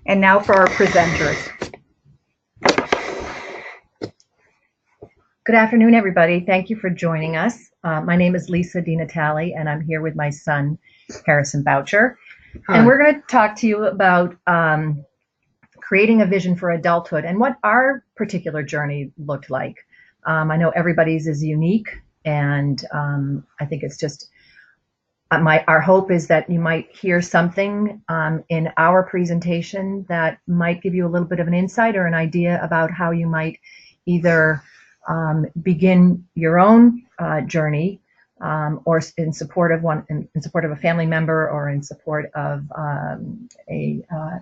And now for our presenters. Good afternoon, everybody. Thank you for joining us. My name is Lisa DeNatale, and I'm here with my son, Harrison Boutcher. Hi. And we're going to talk to you about creating a vision for adulthood and what our particular journey looked like. I know everybody's is unique, and I think it's just our hope is that you might hear something in our presentation that might give you a little bit of an insight or an idea about how you might either begin your own journey or in support of a family member or in support of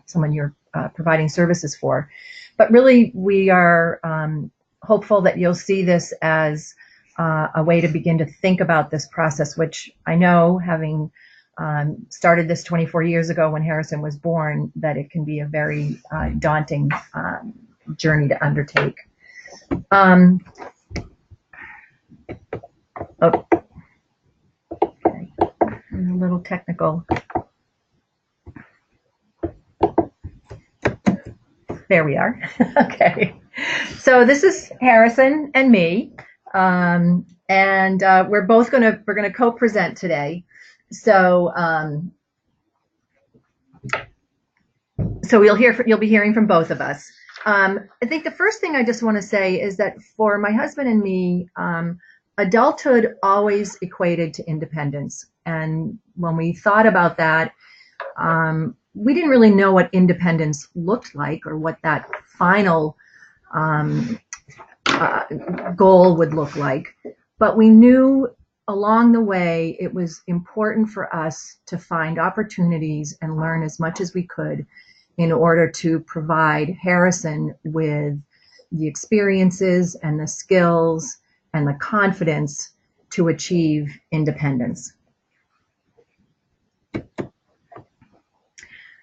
someone you're providing services for. But really, we are hopeful that you'll see this as a way to begin to think about this process, which I know, having started this 24 years ago when Harrison was born, that it can be a very daunting journey to undertake. Okay. I'm a little technical. There we are. Okay. So this is Harrison and me. We're both gonna co-present today. So you'll be hearing from both of us. I think the first thing I just want to say is that for my husband and me, adulthood always equated to independence. And when we thought about that, we didn't really know what independence looked like or what that final goal would look like, but we knew along the way it was important for us to find opportunities and learn as much as we could in order to provide Harrison with the experiences and the skills and the confidence to achieve independence.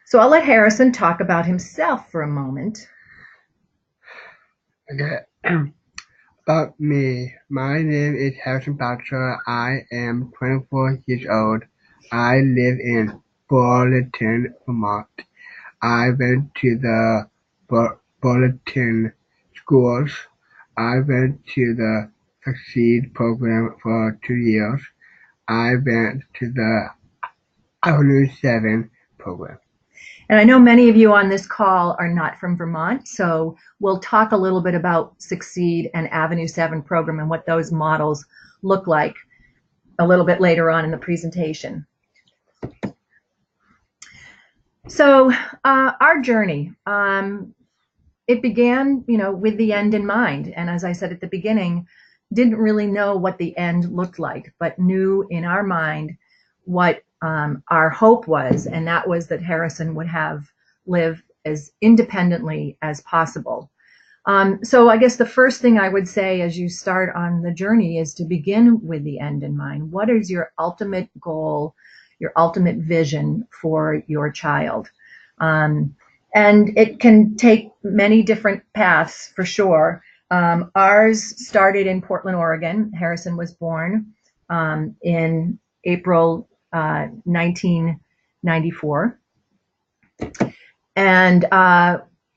So I'll let Harrison talk about himself for a moment. Okay. About me, my name is Harrison Boutcher. I am 24 years old. I live in Burlington, Vermont. I went to the Burlington schools. I went to the Succeed program for 2 years. I went to the Avenue 7 program. And I know many of you on this call are not from Vermont, so we'll talk a little bit about Succeed and Avenue 7 program and what those models look like a little bit later on in the presentation. So our journey, it began, with the end in mind. And as I said at the beginning, didn't really know what the end looked like, but knew in our mind what our hope was, and that was that Harrison would live as independently as possible. So I guess the first thing I would say as you start on the journey is to begin with the end in mind. What is your ultimate goal, your ultimate vision for your child? And it can take many different paths for sure. Ours started in Portland, Oregon. Harrison was born in April 1994. And,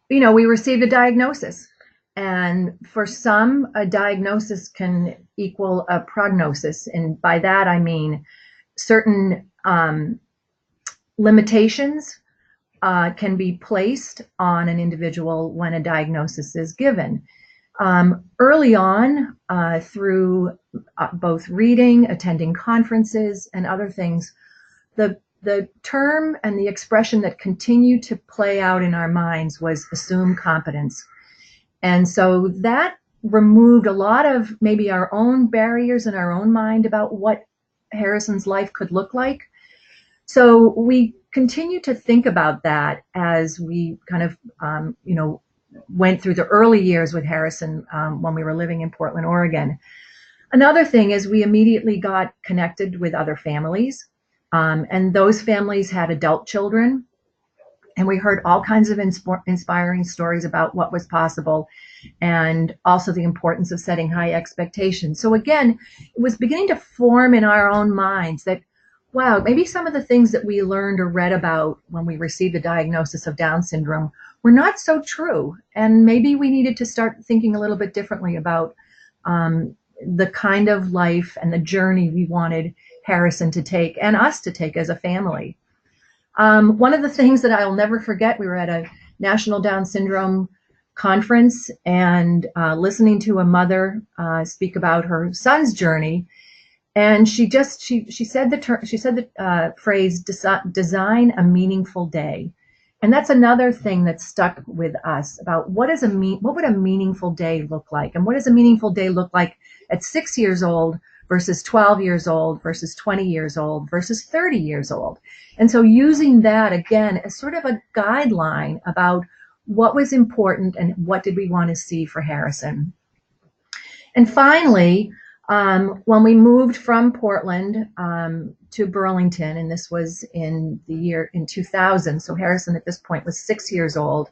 we received a diagnosis. And for some, a diagnosis can equal a prognosis. And by that, I mean certain limitations can be placed on an individual when a diagnosis is given. Early on, through both reading, attending conferences, and other things, the term and the expression that continued to play out in our minds was assume competence. And so that removed a lot of maybe our own barriers in our own mind about what Harrison's life could look like. So we continue to think about that as we kind of, went through the early years with Harrison when we were living in Portland, Oregon. Another thing is we immediately got connected with other families, and those families had adult children. And we heard all kinds of inspiring stories about what was possible and also the importance of setting high expectations. So again, it was beginning to form in our own minds that wow, maybe some of the things that we learned or read about when we received the diagnosis of Down syndrome were not so true. And maybe we needed to start thinking a little bit differently about the kind of life and the journey we wanted Harrison to take and us to take as a family. One of the things that I'll never forget, we were at a National Down Syndrome conference and listening to a mother speak about her son's journey, and she said the phrase design a meaningful day, and that's another thing that stuck with us about what would a meaningful day look like, and what does a meaningful day look like at 6 years old versus 12 years old versus 20 years old versus 30 years old. And so using that again as sort of a guideline about what was important and what did we want to see for Harrison. And finally, when we moved from Portland to Burlington, and this was in 2000, so Harrison at this point was 6 years old,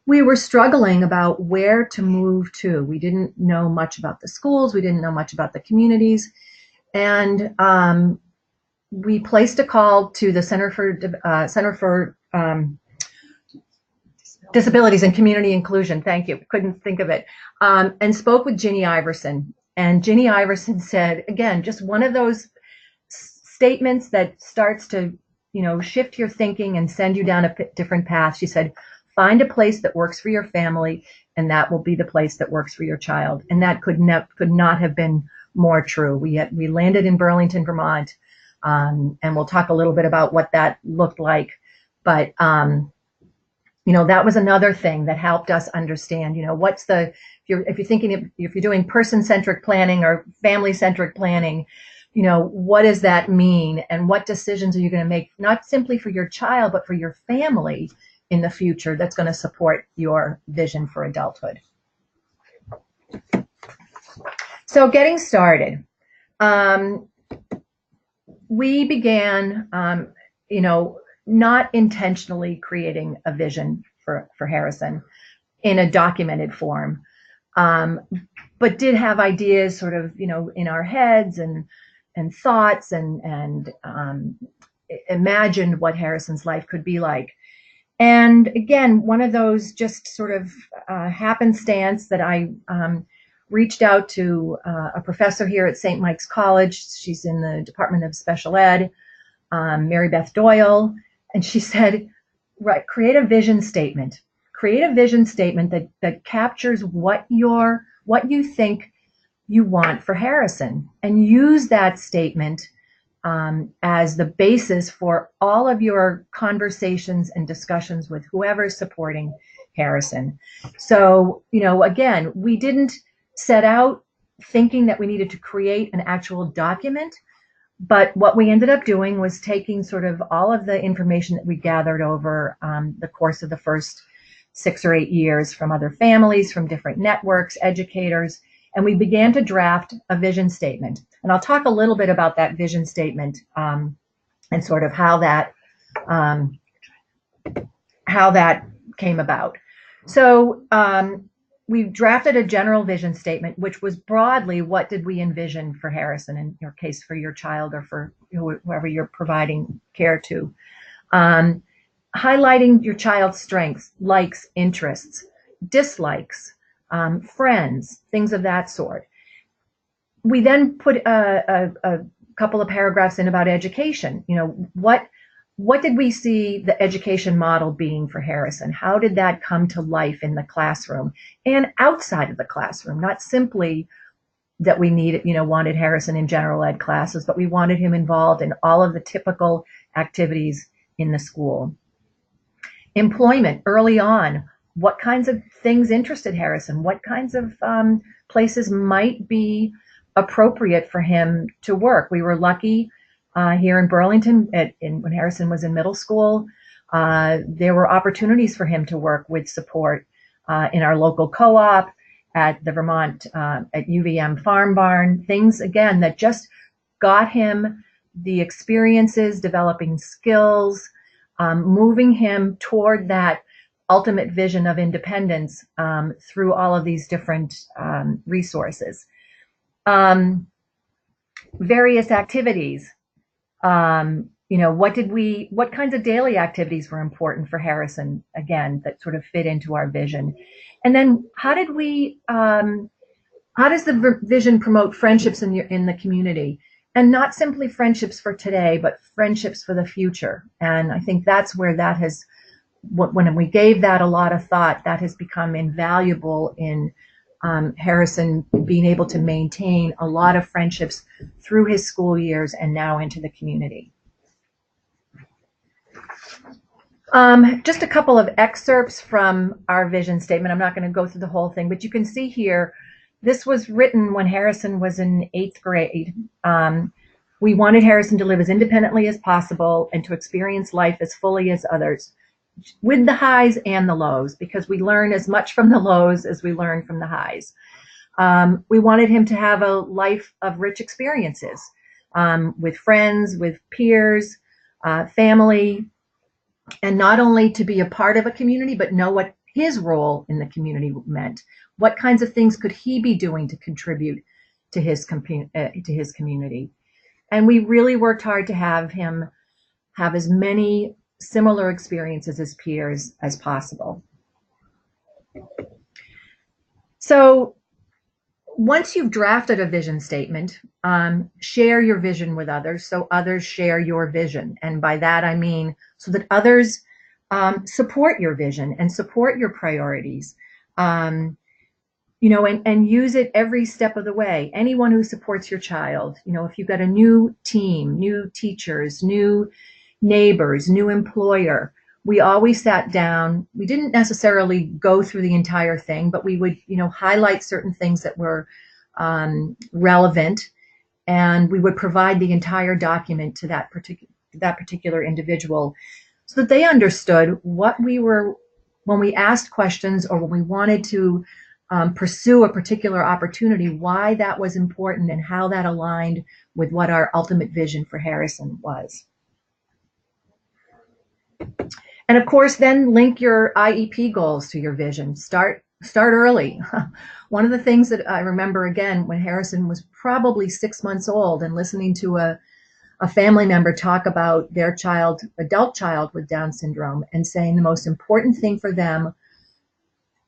we were struggling about where to move to. We didn't know much about the schools. We didn't know much about the communities. And we placed a call to the Center for Disabilities and Community Inclusion. Thank you. Couldn't think of it. And spoke with Ginny Iverson. And Ginny Iverson said, again, just one of those statements that starts to, shift your thinking and send you down a different path. She said, find a place that works for your family, and that will be the place that works for your child. And that could not have been more true. We landed in Burlington, Vermont, and we'll talk a little bit about what that looked like. But that was another thing that helped us understand, if you're doing person-centric planning or family-centric planning, what does that mean, and what decisions are you going to make, not simply for your child, but for your family in the future that's going to support your vision for adulthood. So getting started, we began, not intentionally creating a vision for Harrison in a documented form, but did have ideas sort of, in our heads and thoughts and imagined what Harrison's life could be like. And again, one of those just sort of happenstance that I reached out to a professor here at St. Mike's College. She's in the Department of Special Ed, Mary Beth Doyle, and she said, right, create a vision statement. Create a vision statement that captures what you think you want for Harrison, and use that statement as the basis for all of your conversations and discussions with whoever's supporting Harrison. So, again, we didn't set out thinking that we needed to create an actual document, but what we ended up doing was taking sort of all of the information that we gathered over the course of the first 6 or 8 years from other families, from different networks, educators, and we began to draft a vision statement. And I'll talk a little bit about that vision statement and sort of how that came about. So we drafted a general vision statement, which was broadly, what did we envision for Harrison, in your case, for your child or for whoever you're providing care to. Highlighting your child's strengths, likes, interests, dislikes, friends, things of that sort. We then put a couple of paragraphs in about education. What did we see the education model being for Harrison? How did that come to life in the classroom and outside of the classroom? Not simply that we wanted Harrison in general ed classes, but we wanted him involved in all of the typical activities in the school. Employment early on. What kinds of things interested Harrison? What kinds of places might be appropriate for him to work? We were lucky here in Burlington, when Harrison was in middle school, there were opportunities for him to work with support in our local co-op, at the Vermont, at UVM Farm Barn, things, again, that just got him the experiences, developing skills, moving him toward that ultimate vision of independence through all of these different resources. Various activities. What kinds of daily activities were important for Harrison, again, that sort of fit into our vision? And then how does the vision promote friendships in the community? And not simply friendships for today, but friendships for the future. And I think that's where that has, when we gave that a lot of thought, that has become invaluable in Harrison being able to maintain a lot of friendships through his school years and now into the community. Just a couple of excerpts from our vision statement. I'm not going to go through the whole thing, but you can see here, this was written when Harrison was in 8th grade. We wanted Harrison to live as independently as possible and to experience life as fully as others, with the highs and the lows, because we learn as much from the lows as we learn from the highs. We wanted him to have a life of rich experiences, with friends, with peers, family, and not only to be a part of a community, but know what his role in the community meant. What kinds of things could he be doing to contribute to his community? And we really worked hard to have him have as many similar experiences as peers as possible. So once you've drafted a vision statement, share your vision with others so others share your vision. And by that, I mean so that others support your vision and support your priorities, and use it every step of the way. Anyone who supports your child, if you've got a new team, new teachers, new neighbors, new employer, we always sat down. We didn't necessarily go through the entire thing, but we would, highlight certain things that were relevant, and we would provide the entire document to that particular individual, so that they understood what we were, when we asked questions or when we wanted to pursue a particular opportunity, why that was important and how that aligned with what our ultimate vision for Harrison was. And of course, then link your IEP goals to your vision. Start early. One of the things that I remember, again, when Harrison was probably 6 months old and listening to a family member talk about their adult child with Down syndrome, and saying the most important thing for them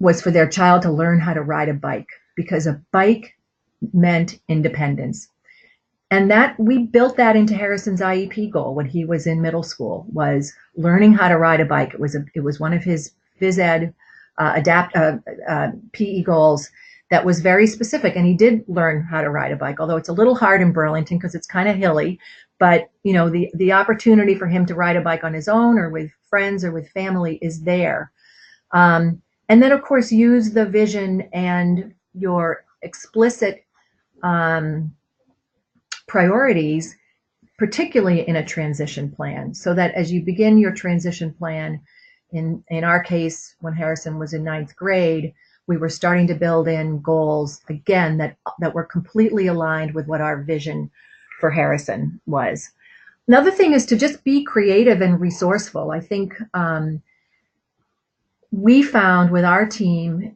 was for their child to learn how to ride a bike, because a bike meant independence. And that we built that into Harrison's IEP goal when he was in middle school, was learning how to ride a bike. It was one of his phys ed PE goals that was very specific, and he did learn how to ride a bike. Although it's a little hard in Burlington because it's kind of hilly, but the opportunity for him to ride a bike on his own or with friends or with family is there. And then, of course, use the vision and your explicit priorities, particularly in a transition plan, so that as you begin your transition plan, in our case, when Harrison was in 9th grade, we were starting to build in goals, again, that were completely aligned with what our vision for Harrison was. Another thing is to just be creative and resourceful. I think we found with our team,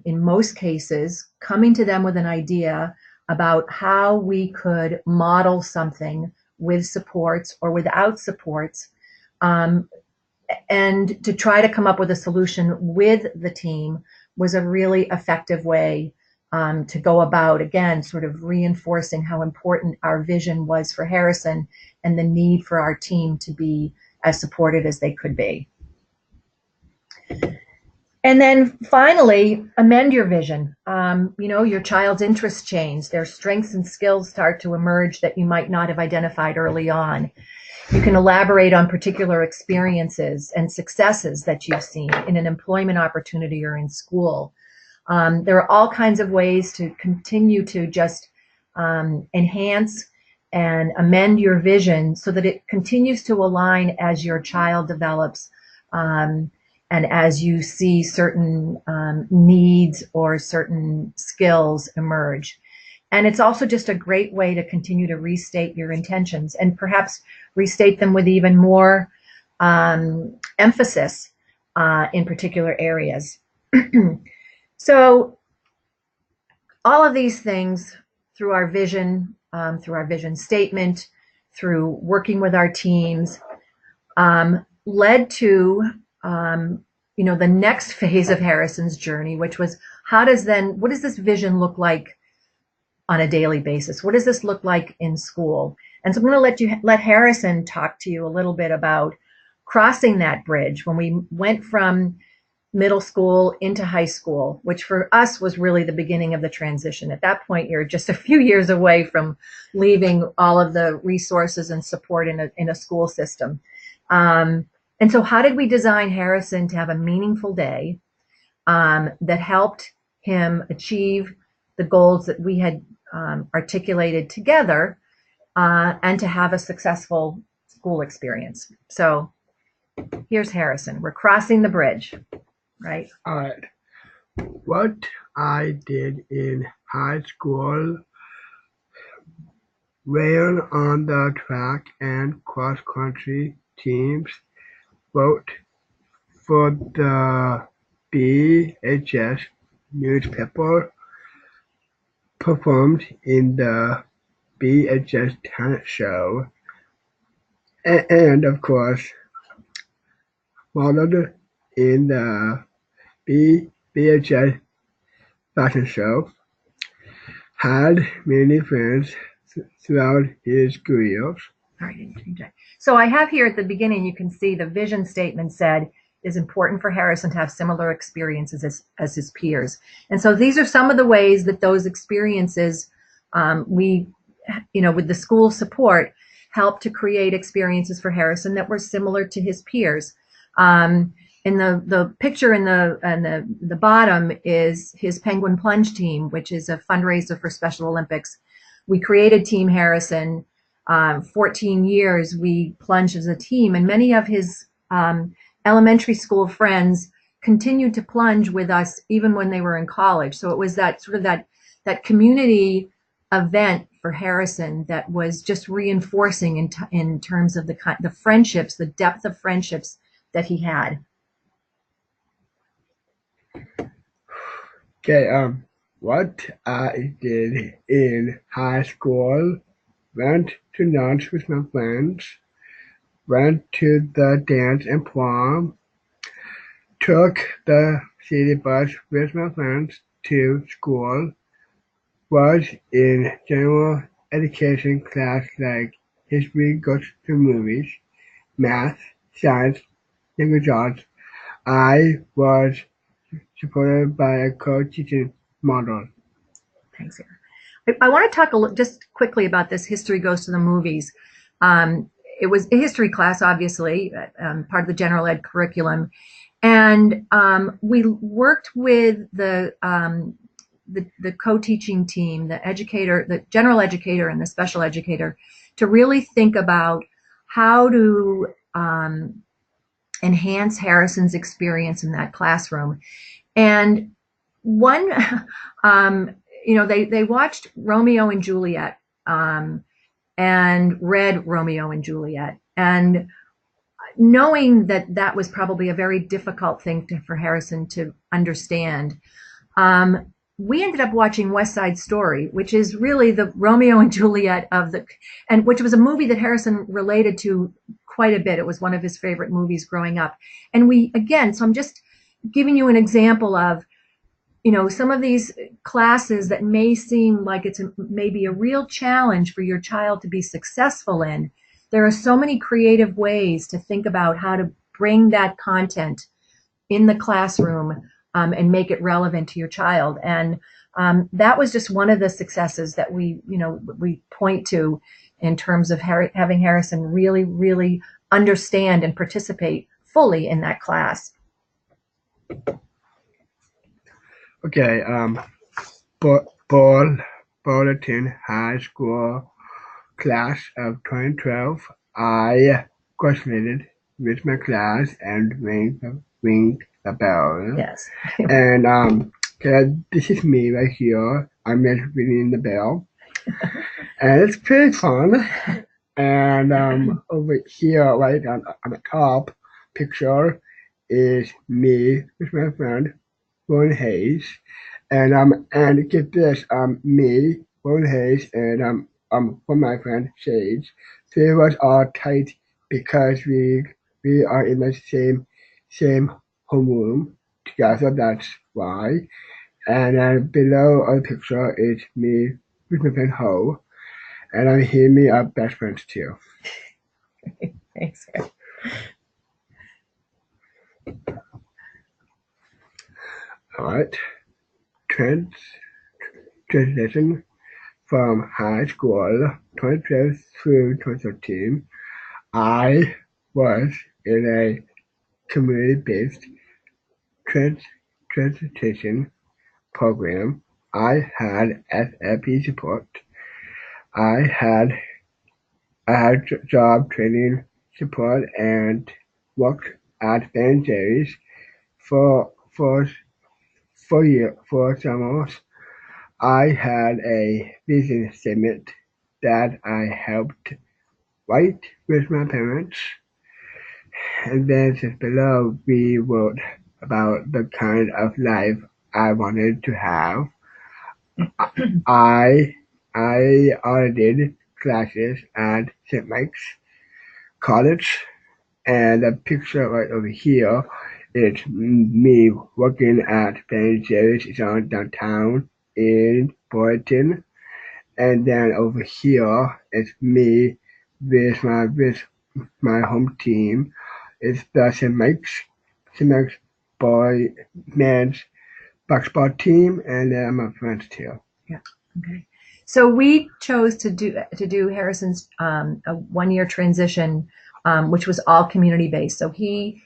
in most cases, coming to them with an idea about how we could model something with supports or without supports, and to try to come up with a solution with the team was a really effective way to go about, again, sort of reinforcing how important our vision was for Harrison and the need for our team to be as supportive as they could be. And then finally, amend your vision. Your child's interests change. Their strengths and skills start to emerge that you might not have identified early on. You can elaborate on particular experiences and successes that you've seen in an employment opportunity or in school. There are all kinds of ways to continue to just enhance and amend your vision so that it continues to align as your child develops, and as you see certain needs or certain skills emerge. And it's also just a great way to continue to restate your intentions, and perhaps restate them with even more emphasis in particular areas. So all of these things, through our vision statement, through working with our teams, led to the next phase of Harrison's journey, which was what does this vision look like on a daily basis? What does this look like in school? And so I'm going to let Harrison talk to you a little bit about crossing that bridge when we went from middle school into high school, which for us was really the beginning of the transition. At that point, you're just a few years away from leaving all of the resources and support in a school system. And so how did we design Harrison to have a meaningful day that helped him achieve the goals that we had articulated together and to have a successful school experience? So here's Harrison. We're crossing the bridge, right? All right. What I did in high school, ran on the track and cross-country teams, wrote for the BHS newspaper, performed in the BHS talent show, and of course, modeled in the BHS fashion show. Had many friends throughout his career. Sorry, so I have here at the beginning, you can see the vision statement said, it is important for Harrison to have similar experiences as his peers. And so these are some of the ways that those experiences, with the school support, helped to create experiences for Harrison that were similar to his peers. In the picture in the bottom is his Penguin Plunge team, which is a fundraiser for Special Olympics. We created Team Harrison. 14 years we plunged as a team, and many of his elementary school friends continued to plunge with us even when they were in college. So it was that sort of that community event for Harrison that was just reinforcing in terms of the friendships, the depth of friendships that he had. Okay, what I did in high school, went to lunch with my friends, went to the dance and prom, took the city bus with my friends to school, was in general education class like history, goes to movies, math, science, language arts. I was supported by a co-teaching model. Thanks. I want to talk just quickly about this history goes to the movies. It was a history class, obviously, part of the general ed curriculum. And we worked with the co-teaching team, the educator, the general educator and the special educator, to really think about how to enhance Harrison's experience in that classroom. And one, they watched Romeo and Juliet and read Romeo and Juliet. And knowing that was probably a very difficult thing for Harrison to understand, we ended up watching West Side Story, which is really the Romeo and Juliet and which was a movie that Harrison related to quite a bit. It was one of his favorite movies growing up. And so I'm just giving you an example of, some of these classes that may seem like it's maybe a real challenge for your child to be successful in. There are so many creative ways to think about how to bring that content in the classroom and make it relevant to your child. And that was just one of the successes that we point to in terms of having Harrison really, really understand and participate fully in that class. Okay, Bulletin High School class of 2012, I graduated with my class and ring the bell. Yes. And this is me right here. I'm just ringing the bell. And it's pretty fun. And over here, right on the top picture, is me with my friend Ron Hayes, and get this, me, Ron Hayes, and for my friend Sage. So it was all tight because we are in the same homeroom together. That's why. And then below on the picture is me with my friend Ho, and I'm here me are best friends too. Thanks, Harry. All right. Transition from high school 2012 through 2013. I was in a community-based transportation program. I had SLP support. I had job training support and worked at Ben Jerry's for summers. I had a vision statement that I helped write with my parents, and then just below we wrote about the kind of life I wanted to have. I already did classes at St. Mike's College, and the picture right over here is me working at Ben Jerry's on downtown in Boynton. And then over here is me with my home team. It's the St. Mike's boy men's basketball team, and then my friends too. Yeah. Okay. So we chose to do Harrison's a 1-year transition, which was all community based. So when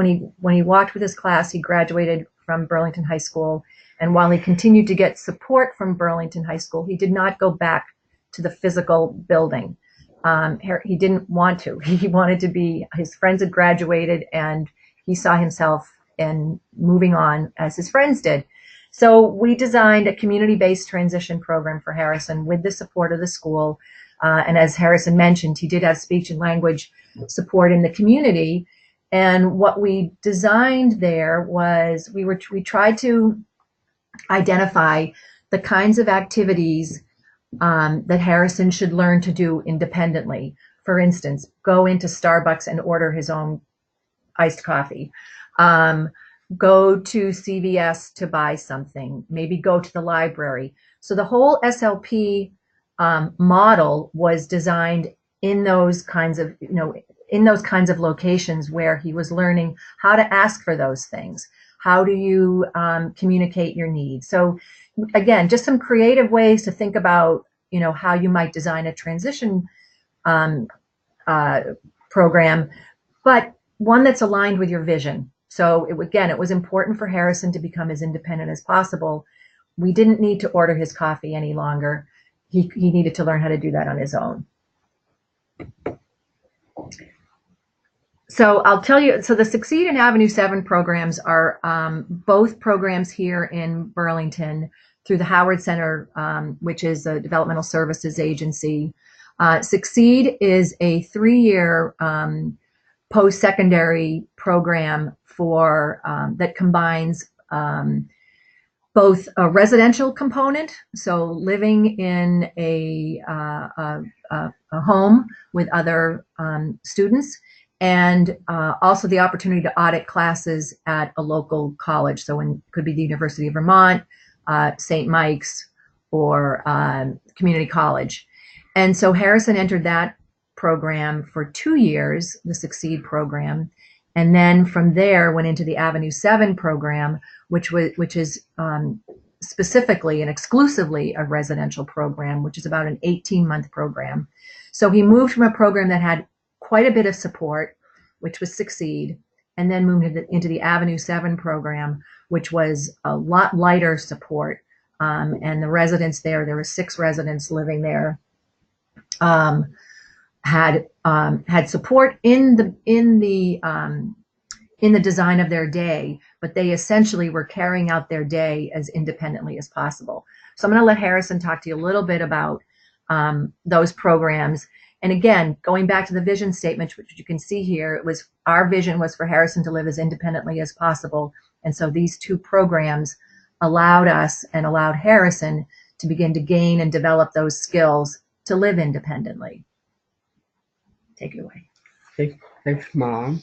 he walked with his class, he graduated from Burlington High School, and while he continued to get support from Burlington High School, he did not go back to the physical building. He didn't want to. He wanted to be. His friends had graduated, and he saw himself in moving on as his friends did. So we designed a community-based transition program for Harrison with the support of the school. And as Harrison mentioned, he did have speech and language support in the community. And what we designed there was we tried to identify the kinds of activities that Harrison should learn to do independently. For instance, go into Starbucks and order his own iced coffee. Go to CVS to buy something, maybe go to the library. So the whole SLP model was designed in those kinds of, locations where he was learning how to ask for those things. How do you communicate your needs? So again, just some creative ways to think about, how you might design a transition program, but one that's aligned with your vision. So it was important for Harrison to become as independent as possible. We didn't need to order his coffee any longer. He needed to learn how to do that on his own. So I'll tell you, so the Succeed and Avenue 7 programs are both programs here in Burlington through the Howard Center, which is a developmental services agency. Succeed is a 3-year post-secondary program that combines both a residential component, so living in a home with other students, and also the opportunity to audit classes at a local college. So it could be the University of Vermont, St. Mike's, or community college. And so Harrison entered that program for 2 years, the Succeed program, and then from there went into the Avenue 7 program, which is specifically and exclusively a residential program, which is about an 18-month program. So he moved from a program that had quite a bit of support, which was Succeed, and then moved into the Avenue 7 program, which was a lot lighter support. And the residents there were 6 residents living there, had support in the design of their day, but they essentially were carrying out their day as independently as possible. So I'm going to let Harrison talk to you a little bit about those programs. And again, going back to the vision statement, which you can see here, our vision was for Harrison to live as independently as possible. And so these 2 programs allowed Harrison to begin to gain and develop those skills to live independently? Take it away. Thanks, Mom.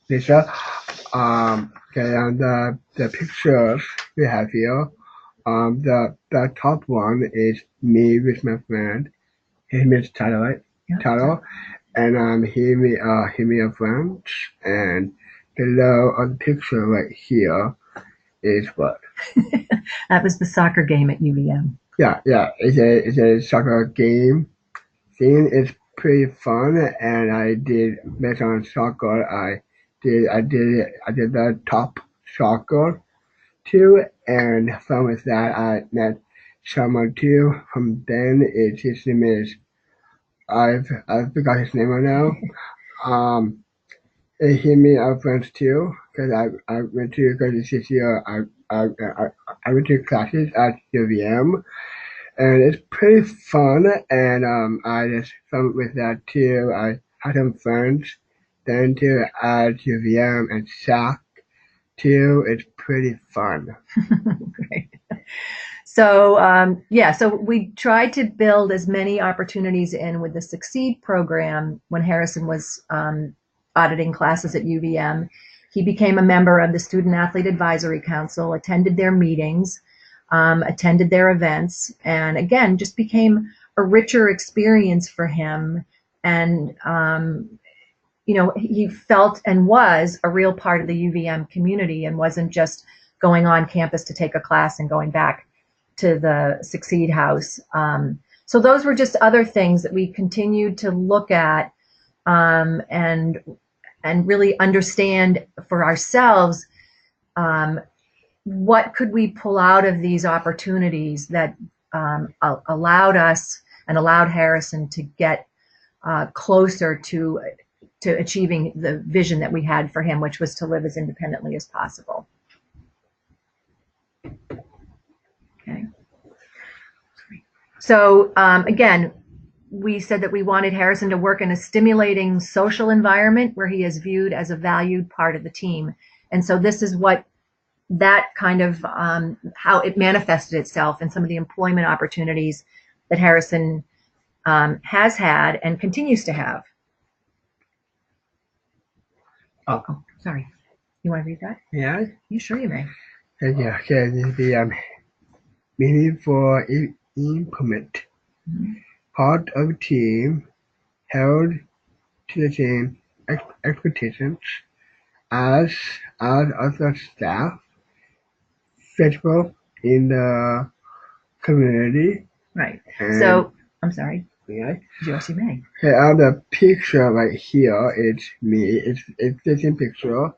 Lisa. Okay, and the pictures we have here. The top one is me with my friend. His name is Tyler, right? Yeah. Tyler, and he me a friend. And below on the picture right here is what? That was the soccer game at UVM. Yeah, it's a soccer game. Scene is pretty fun, and I did based on soccer. I did the top soccer too, and from with that I met someone too. From then his name is I forgot his name right now. He and me are friends too because I went to because this year I went to classes at UVM, and it's pretty fun. And I just fun with that too. I had some friends then too at UVM and SAC too. It's pretty fun. Great. So so we tried to build as many opportunities in with the Succeed program when Harrison was auditing classes at UVM. He became a member of the Student Athlete Advisory Council, attended their meetings, attended their events, and again, just became a richer experience for him. And he felt and was a real part of the UVM community and wasn't just going on campus to take a class and going back to the Succeed House. So those were just other things that we continued to look at and really understand for ourselves what could we pull out of these opportunities that allowed us and allowed Harrison to get closer to achieving the vision that we had for him, which was to live as independently as possible. Okay. So again, we said that we wanted Harrison to work in a stimulating social environment where he is viewed as a valued part of the team. And so this is what that kind of how it manifested itself in some of the employment opportunities that Harrison has had and continues to have. Oh, sorry. You want to read that? Yeah. You sure you may. Yeah. Okay. The meaningful implement. Mm-hmm. Part of the team held to the same expectations as other staff, visible in the community. Right. So I'm sorry. Yeah. Yes, you may. Okay, the picture right here is me. It's the same picture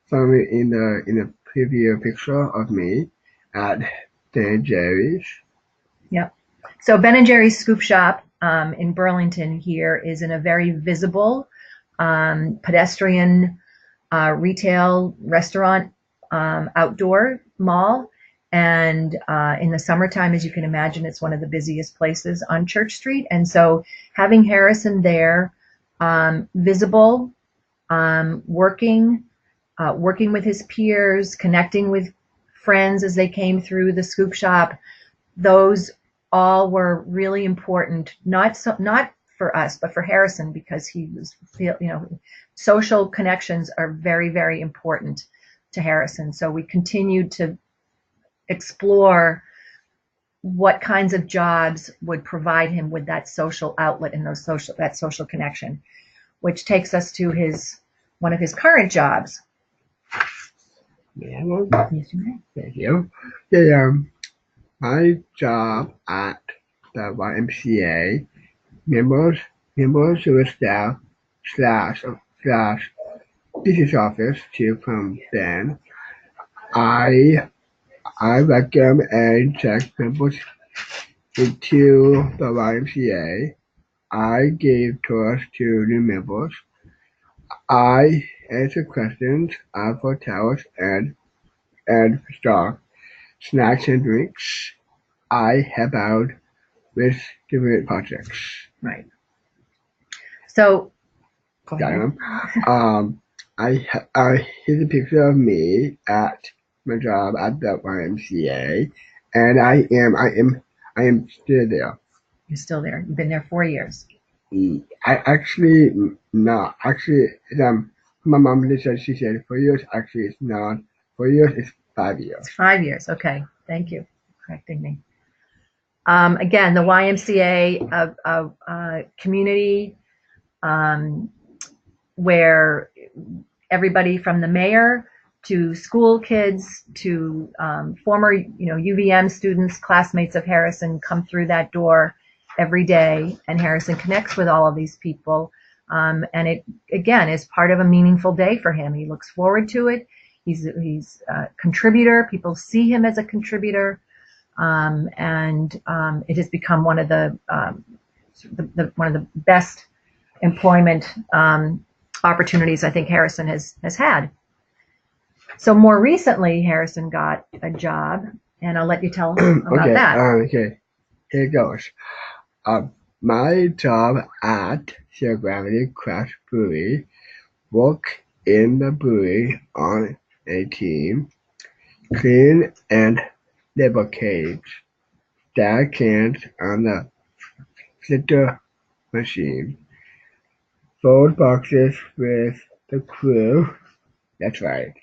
from in the previous picture of me at Ben Jerry's. Yep. So Ben & Jerry's Scoop Shop in Burlington here is in a very visible pedestrian retail restaurant outdoor mall. And in the summertime, as you can imagine, it's one of the busiest places on Church Street. And so having Harrison there, visible, working with his peers, connecting with friends as they came through the Scoop Shop, those all were really important, not for us, but for Harrison, because he was, social connections are very, very important to Harrison. So we continued to explore what kinds of jobs would provide him with that social outlet and that social connection, which takes us to one of his current jobs. Yeah, well, yes, you may. Thank you. Yeah, my job at the YMCA members service staff slash business office to from Ben. I welcome and check members into the YMCA. I gave tours to new members. I answer questions for hotels and stock snacks and drinks. I help out with different projects. Right. So, here's a picture of me at my job at the YMCA, and I am still there. You're still there. You've been there 4 years. I actually no. Actually, my mom said she said 4 years. Actually, it's not 4 years. It's 5 years. It's 5 years. Okay. Thank you for correcting me. Again, the YMCA, a community where everybody from the mayor to school kids to former, UVM students, classmates of Harrison come through that door every day, and Harrison connects with all of these people. And it, again, is part of a meaningful day for him. He looks forward to it. He's a contributor. People see him as a contributor. And it has become one of the best employment opportunities I think Harrison has had. So more recently, Harrison got a job, and I'll let you tell about that. Okay, here goes. My job at Zero Gravity Craft Brewery, work in the brewery on a team, clean and lubricate stack cans on the filter machine, fold boxes with the crew. That's right.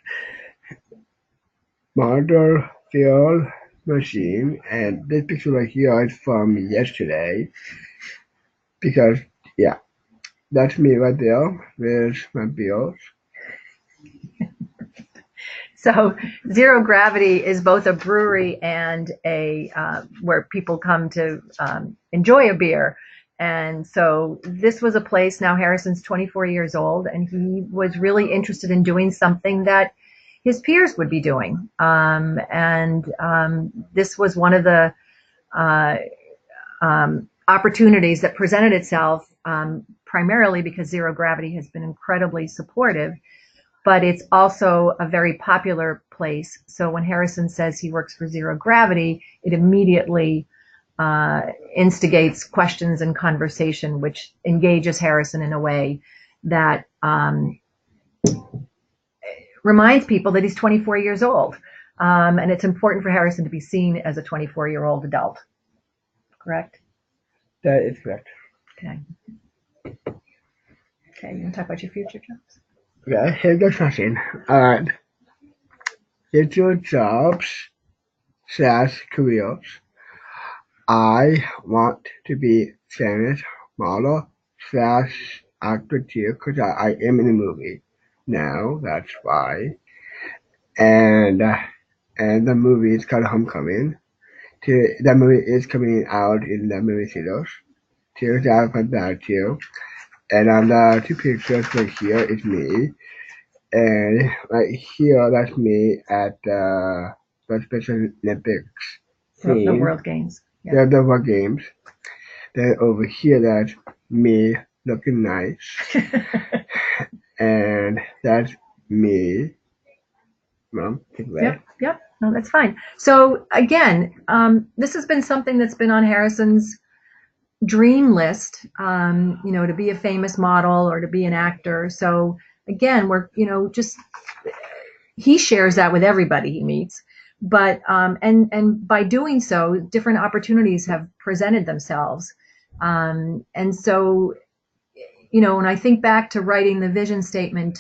Monitor fuel machine, and this picture right here is from yesterday because yeah, that's me right there with my bills. So Zero Gravity is both a brewery and a where people come to enjoy a beer. And so this was a place. Now Harrison's 24 years old, and he was really interested in doing something that his peers would be doing. This was one of the opportunities that presented itself, primarily because Zero Gravity has been incredibly supportive, but it's also a very popular place. So when Harrison says he works for Zero Gravity, it immediately instigates questions and conversation, which engages Harrison in a way that reminds people that he's 24 years old. And it's important for Harrison to be seen as a 24-year-old adult. Correct? That is correct. Okay. Okay, you want to talk about your future jobs? Yeah, here goes nothing. Alright. Future jobs / careers. I want to be famous model / actor too, because I am in the movie now. That's why. And the movie is called Homecoming. That movie is coming out in the movie theaters. Tears out for that too. And on the two pictures right here is me. And right here, that's me at the Special Olympics. The World Games. Yeah. The World Games. Then over here, that's me looking nice. And that's me. Mom, take it away. Yep. No, that's fine. So again, this has been something that's been on Harrison's dream list, to be a famous model or to be an actor. So again, we're, he shares that with everybody he meets. But and by doing so, different opportunities have presented themselves. And so, when I think back to writing the vision statement,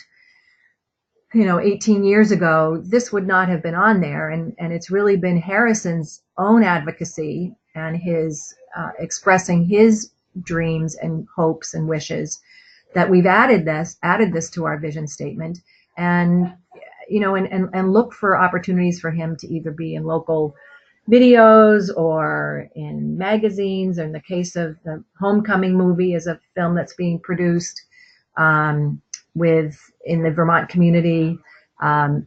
18 years ago, this would not have been on there. And it's really been Harrison's own advocacy and his expressing his dreams and hopes and wishes that we've added this to our vision statement. And and look for opportunities for him to either be in local videos or in magazines, or in the case of the Homecoming movie is a film that's being produced in the Vermont community.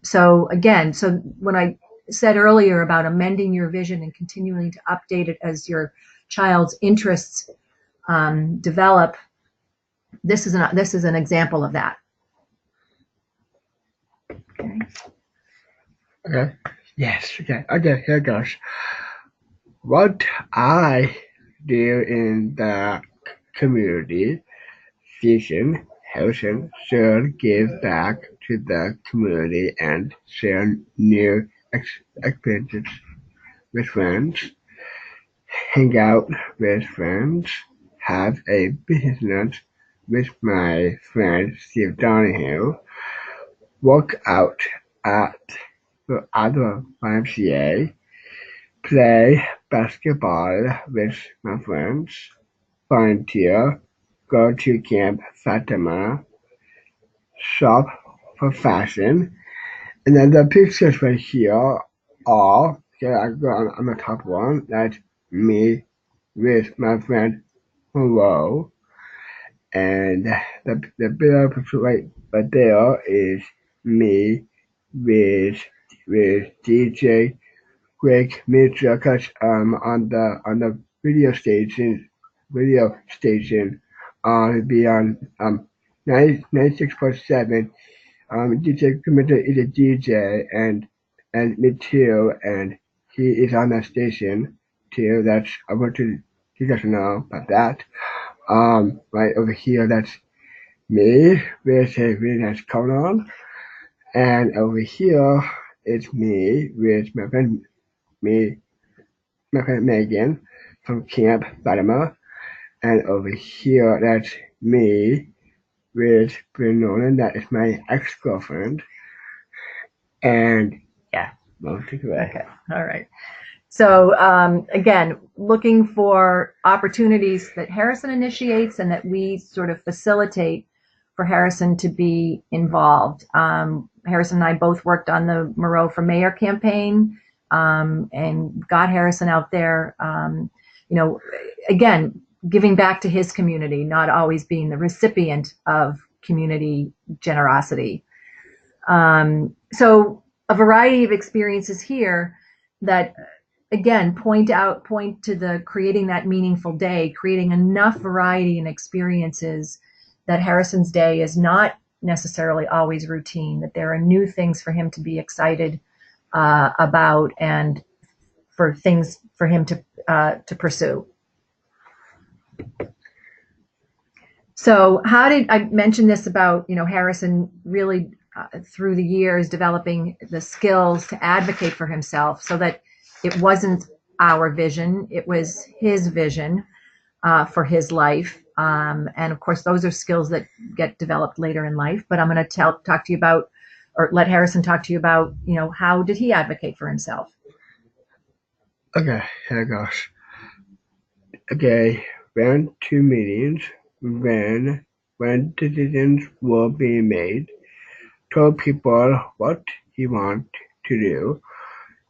So when I said earlier about amending your vision and continuing to update it as your child's interests develop, this is an example of that. Okay. Yes. Okay. Here goes. What I do in the community vision, Harrison should give back to the community and share new experiences with friends. hang out with friends, have a business lunch with my friend Steve Donahue, work out at the other YMCA, play basketball with my friends, volunteer, go to Camp Fatima, shop for fashion, and then the pictures right here are, okay, I go on the top one, that's me with my friend Monroe, and the below picture right there is me with DJ Greg Mitchell, cause on the radio station be on 96.7. DJ Mitchell is a DJ and me too, and he is on that station too. That's I want to you guys know about that. Right over here, that's me with a really nice coat on, and over here it's me with me, my friend Megan from Camp Fatima, and over here that's me with Brynn, that is my ex-girlfriend, and yeah, move to away. Okay. All right. So again, looking for opportunities that Harrison initiates and that we sort of facilitate for Harrison to be involved. Harrison and I both worked on the Moreau for Mayor campaign and got Harrison out there, again, giving back to his community, not always being the recipient of community generosity. So a variety of experiences here that again point to the creating that meaningful day, creating enough variety and experiences that Harrison's day is not necessarily always routine, that there are new things for him to be excited about and for things for him to pursue. So how did I mention this about Harrison really through the years developing the skills to advocate for himself, so that it wasn't our vision, it was his vision for his life. And of course, those are skills that get developed later in life. But I'm going to talk to you about, or let Harrison talk to you about, how did he advocate for himself? Okay, here goes. Okay, ran two meetings, when decisions were being made, told people what he wanted to do,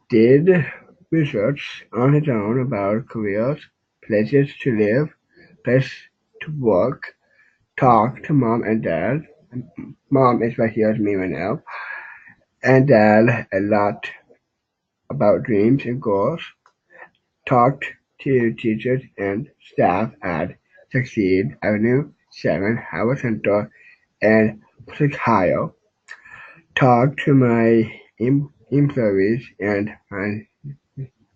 did research on his own about careers, places to live, place to work, talked to mom and dad. Mom is right here with me right now, and dad a lot about dreams and goals. Talked to teachers and staff at Succeed Avenue 7 Howard Center and Pacific Ohio. Talked to my employees and my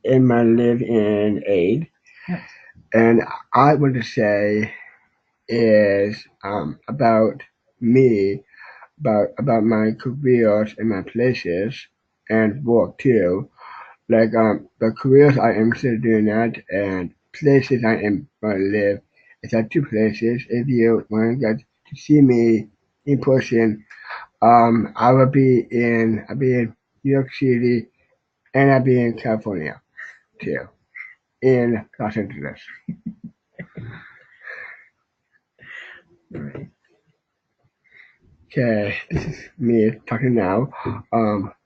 live-in aide. Yep. And I want to say is about me, about my careers and my places and work too. Like the careers I am still doing that and places I am gonna live. It's at two places. If you want to get to see me in person, I'll be in New York City and I'll be in California too, in Los Angeles. Right. Okay, this is me talking now.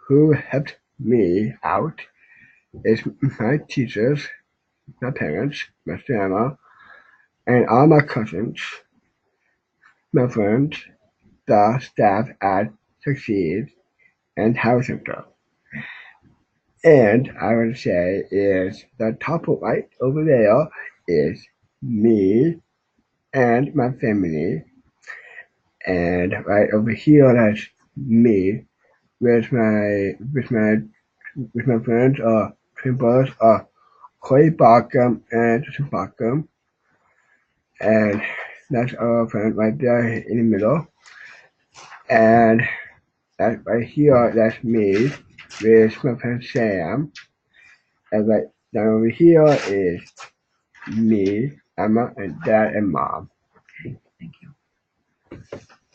Who helped me out is my teachers, my parents, my grandma, and all my cousins, my friends, the staff at Succeed and House Center. And I would say is the top right over there is me and my family, and right over here that's me with my friends twin brothers Corey Barkham and Justin Barkham, and that's our friend right there in the middle. And that right here, that's me with my friend Sam. And right down over here is me, Emma, and Dad and Mom. Okay, thank you.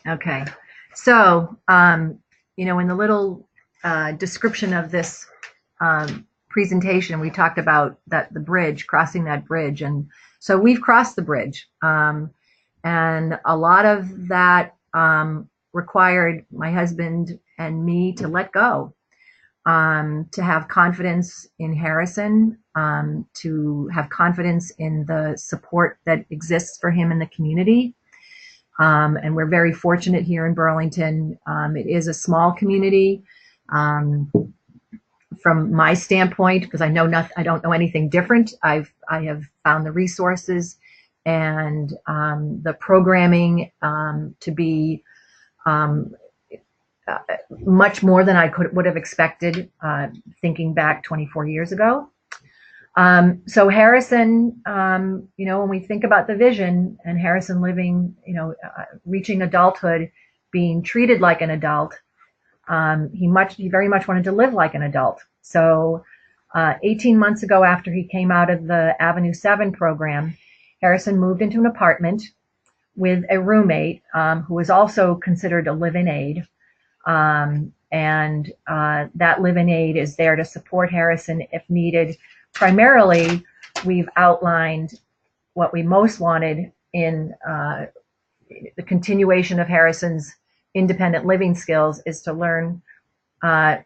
Okay, so in the little description of this presentation, we talked about the bridge, crossing that bridge, and so we've crossed the bridge, and a lot of that required my husband and me to let go, to have confidence in Harrison, to have confidence in the support that exists for him in the community. And we're very fortunate here in Burlington. It is a small community. From my standpoint, because I don't know anything different. I have found the resources and the programming to be much more than I would have expected, thinking back 24 years ago. So Harrison, when we think about the vision and Harrison living, reaching adulthood, being treated like an adult, he very much wanted to live like an adult. So 18 months ago, after he came out of the Avenue 7 program, Harrison moved into an apartment with a roommate who was also considered a live-in aide. And that live-in aide is there to support Harrison if needed. Primarily, we've outlined what we most wanted in the continuation of Harrison's independent living skills is to learn to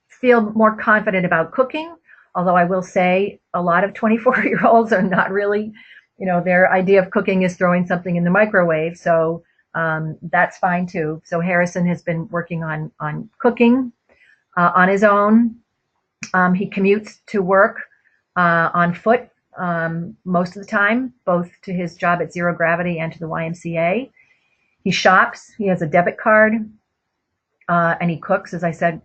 feel more confident about cooking. Although I will say a lot of 24-year-olds are not really, their idea of cooking is throwing something in the microwave. So that's fine too. So Harrison has been working on cooking on his own. He commutes to work on foot most of the time, both to his job at Zero Gravity and to the YMCA. He shops. He has a debit card, and he cooks, as I said.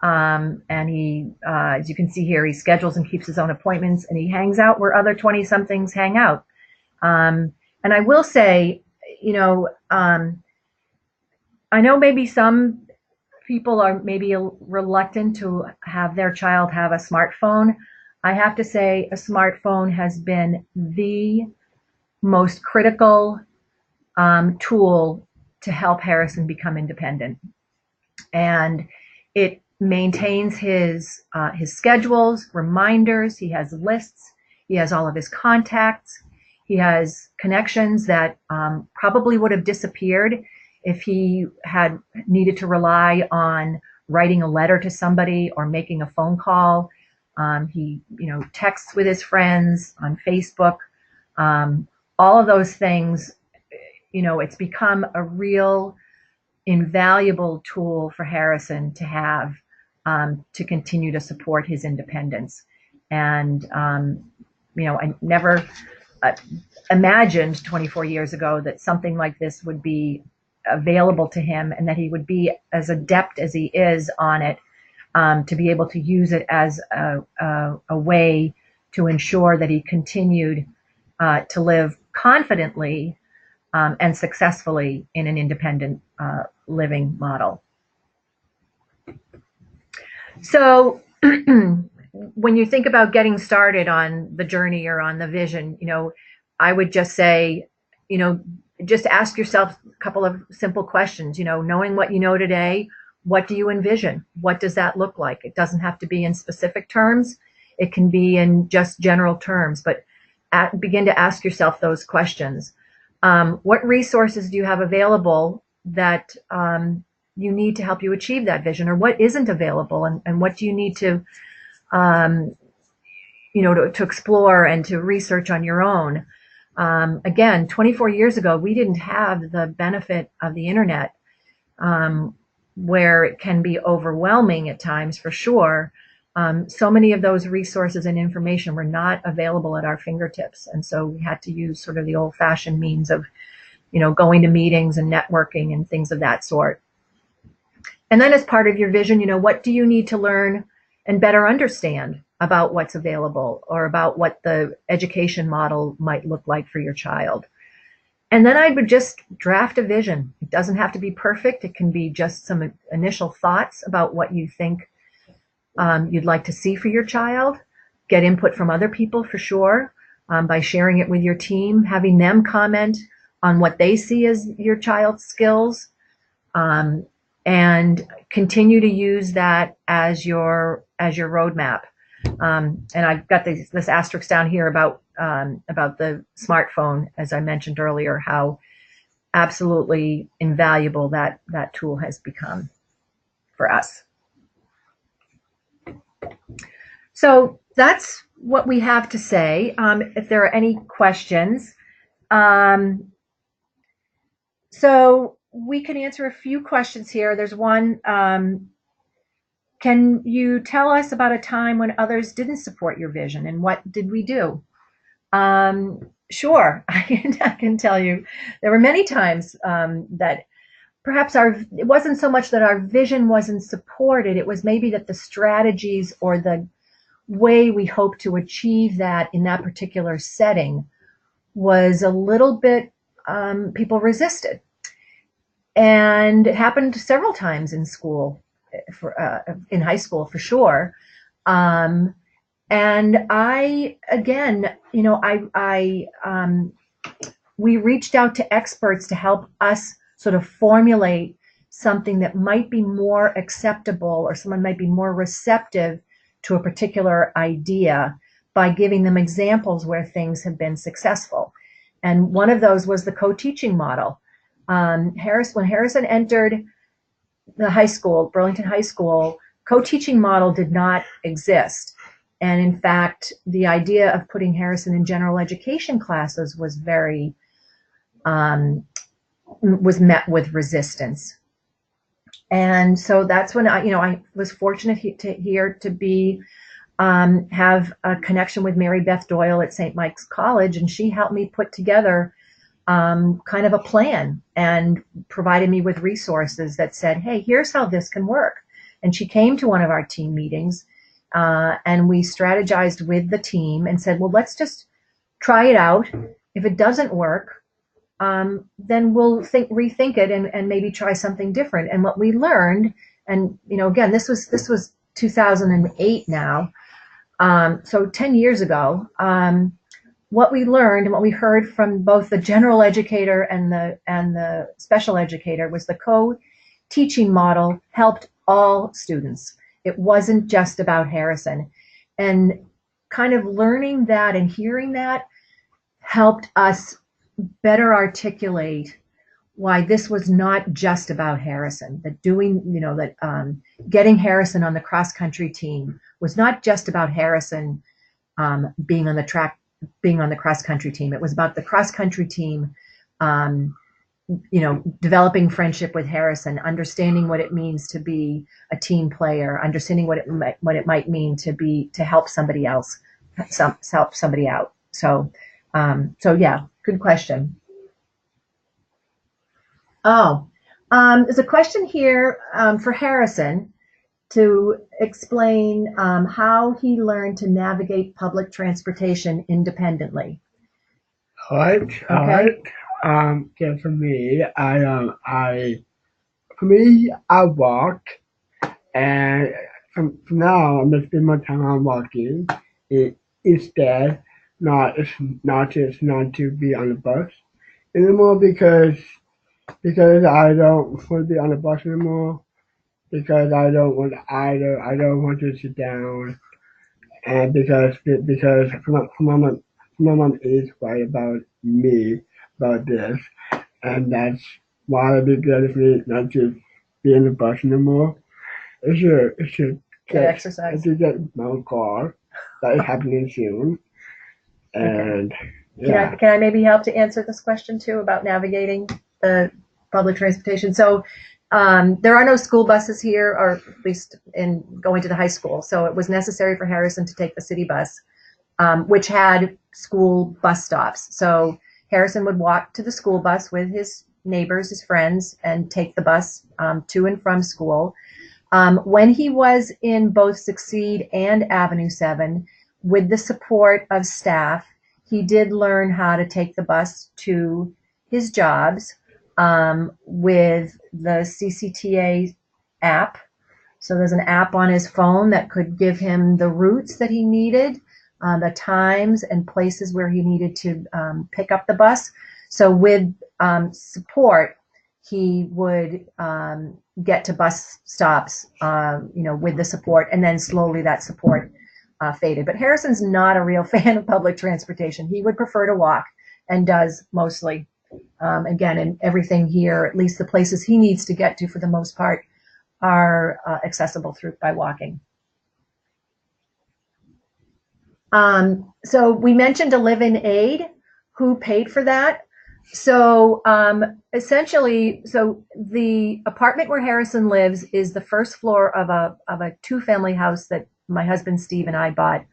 And he, as you can see here, he schedules and keeps his own appointments, and he hangs out where other 20-somethings hang out. And I will say, I know maybe some people are maybe reluctant to have their child have a smartphone. I have to say a smartphone has been the most critical tool to help Harrison become independent. And it maintains his schedules, reminders. He has lists. He has all of his contacts. He has connections that probably would have disappeared if he had needed to rely on writing a letter to somebody or making a phone call. He, texts with his friends on Facebook. All of those things, it's become a real invaluable tool for Harrison to have to continue to support his independence. And, I never imagined 24 years ago that something like this would be available to him and that he would be as adept as he is on it, to be able to use it as a way to ensure that he continued to live confidently and successfully in an independent living model. So when you think about getting started on the journey or on the vision, I would just say, just ask yourself a couple of simple questions. Knowing what you know today, what do you envision? What does that look like? It doesn't have to be in specific terms. It can be in just general terms, but begin to ask yourself those questions. What resources do you have available that you need to help you achieve that vision, or what isn't available, and what do you need to explore and to research on your own? Again, 24 years ago, we didn't have the benefit of the internet, where it can be overwhelming at times, for sure. So many of those resources and information were not available at our fingertips. And so we had to use sort of the old-fashioned means of, going to meetings and networking and things of that sort. And then as part of your vision, what do you need to learn and better understand about what's available, or about what the education model might look like for your child? And then I would just draft a vision. It doesn't have to be perfect. It can be just some initial thoughts about what you think you'd like to see for your child. Get input from other people, for sure. by sharing it with your team, having them comment on what they see as your child's skills, and continue to use that as your roadmap. And I've got this asterisk down here about the smartphone, as I mentioned earlier, how absolutely invaluable that tool has become for us. So that's what we have to say. If there are any questions, so we can answer a few questions here. There's one. Can you tell us about a time when others didn't support your vision, and what did we do? Sure, I can tell you. There were many times that perhaps it wasn't so much that our vision wasn't supported, it was maybe that the strategies or the way we hoped to achieve that in that particular setting was a little bit, people resisted. And it happened several times in school, in high school for sure. And I, again, we reached out to experts to help us sort of formulate something that might be more acceptable, or someone might be more receptive to a particular idea, by giving them examples where things have been successful. And one of those was the co-teaching model. When Harrison entered the high school, Burlington High School, co-teaching model did not exist. And in fact, the idea of putting Harrison in general education classes was was met with resistance. And so that's when I was fortunate to have a connection with Mary Beth Doyle at St. Mike's College, and she helped me put together kind of a plan and provided me with resources that said, hey, here's how this can work. And she came to one of our team meetings, and we strategized with the team and said, well, let's just try it out. If it doesn't work, then we'll rethink it and maybe try something different. And what we learned, and again, this was 2008 now, so 10 years ago. What we learned and what we heard from both the general educator and the special educator was the co-teaching model helped all students. It wasn't just about Harrison. And kind of learning that and hearing that helped us better articulate why this was not just about Harrison. That getting Harrison on the cross-country team was not just about Harrison being on the cross-country team. It was about the cross-country team, developing friendship with Harrison, understanding what it means to be a team player, understanding what it might mean to help somebody else, help somebody out. So yeah, good question. There's a question here for Harrison to explain how he learned to navigate public transportation independently. All right. Yeah, for me, I walk, and from now I'm just spending more time on walking. Instead, not to be on the bus anymore, because I don't want to be on the bus anymore, because I don't want to sit down, and because my mom is right about me about this, and that's why it'd be good for me not to be in the bus anymore. It should get exercise. I should get my own car. That is happening soon. And okay. yeah. Can I maybe help to answer this question too about navigating the public transportation? So there are no school buses here, or at least in going to the high school. So it was necessary for Harrison to take the city bus, which had school bus stops. So Harrison would walk to the school bus with his neighbors, his friends, and take the bus to and from school. When he was in both Succeed and Avenue 7, with the support of staff, he did learn how to take the bus to his jobs with the CCTA app. So there's an app on his phone that could give him the routes that he needed the times and places where he needed to pick up the bus. So with support, he would get to bus stops, with the support, and then slowly that support faded. But Harrison's not a real fan of public transportation. He would prefer to walk, and does mostly. Again, and everything here, at least the places he needs to get to for the most part, are accessible by walking. So we mentioned a live-in aide. Who paid for that? So essentially, the apartment where Harrison lives is the first floor of a two-family house that my husband Steve and I bought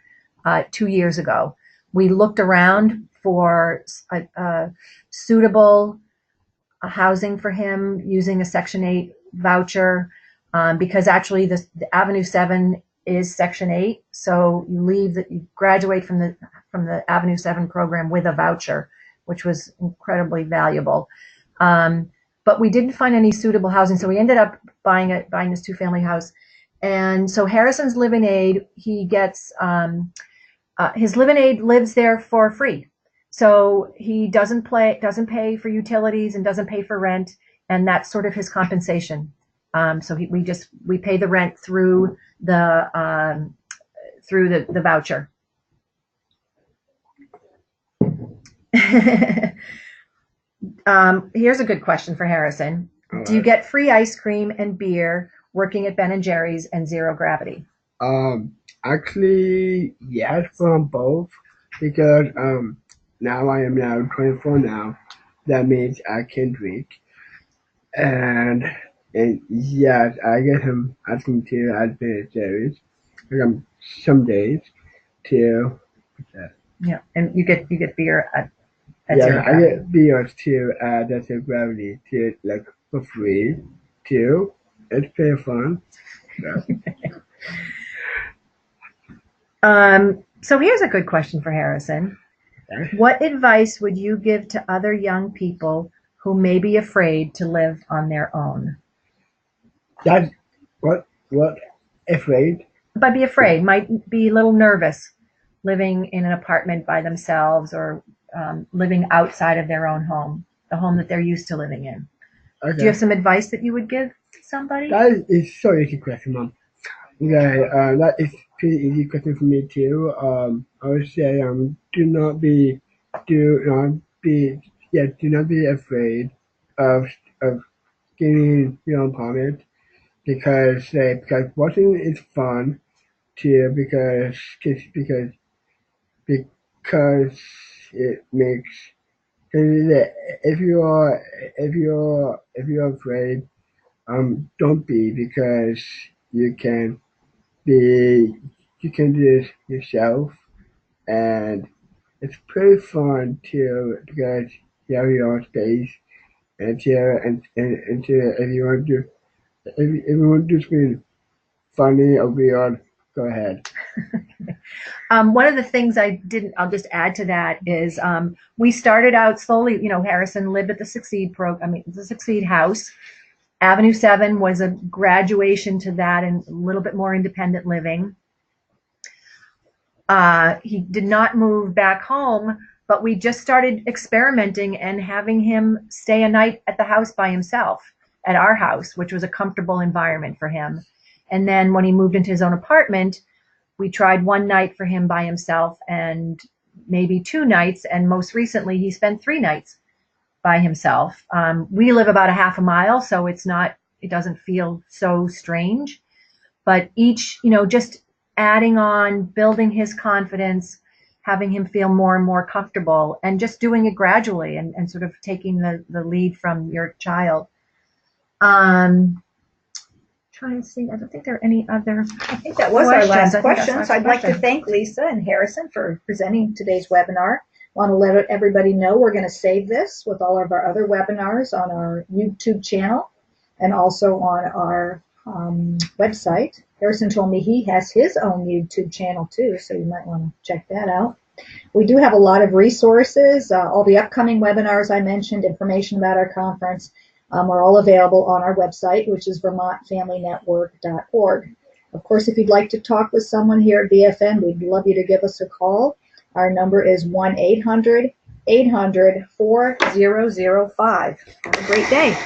2 years ago. We looked around for a suitable housing for him using a Section 8 voucher, because actually the Avenue 7 is Section 8, so you graduate from the Avenue 7 program with a voucher, which was incredibly valuable. But we didn't find any suitable housing, so we ended up buying this two-family house. And so Harrison's live-in aide, he gets his live-in aide lives there for free. So he doesn't pay for utilities and doesn't pay for rent, and that's sort of his compensation. So we pay the rent through the voucher. Here's a good question for Harrison. Right. Do you get free ice cream and beer working at Ben & Jerry's and Zero Gravity? Actually, yes, from both, because now I am 24 now. That means I can drink. And yes, I get some ice cream too at Ben & Jerry's. Some days too. Yeah, and you get beer at Zero Gravity. I get beers too at Zero Gravity too, like for free too. It's pretty fun. So here's a good question for Harrison. Okay. What advice would you give to other young people who may be afraid to live on their own? What afraid? By be afraid, might be a little nervous living in an apartment by themselves, or living outside of their own home, the home that they're used to living in. Okay. Do you have some advice that you would give somebody? That is so easy question, Mom. Okay, that is pretty easy question for me too. I would say do not be afraid of getting your own apartment, because watching is fun too, because it makes, if you're afraid, don't be, because you can do this yourself, and it's pretty fun too, because you have your own space, and if you want to do something funny or weird, go ahead. One of the things I'll just add to that is we started out slowly. Harrison lived at the Succeed house. Avenue 7 was a graduation to that and a little bit more independent living. He did not move back home, but we just started experimenting and having him stay a night at the house by himself, at our house, which was a comfortable environment for him. And then when he moved into his own apartment, we tried one night for him by himself, and maybe 2 nights, and most recently he spent 3 nights by himself. We live about a half a mile, so it doesn't feel so strange. But each, just adding on, building his confidence, having him feel more and more comfortable, and just doing it gradually, and sort of taking the lead from your child. Trying to see, I don't think there are any other. I think that was our last question. So I'd like to thank Lisa and Harrison for presenting today's webinar. Want to let everybody know we're going to save this with all of our other webinars on our YouTube channel and also on our website. Harrison told me he has his own YouTube channel too, so you might want to check that out. We do have a lot of resources, all the upcoming webinars I mentioned, information about our conference, are all available on our website, which is vermontfamilynetwork.org. Of course, if you'd like to talk with someone here at BFN, we'd love you to give us a call. Our number is 1-800-800-4005. Have a great day.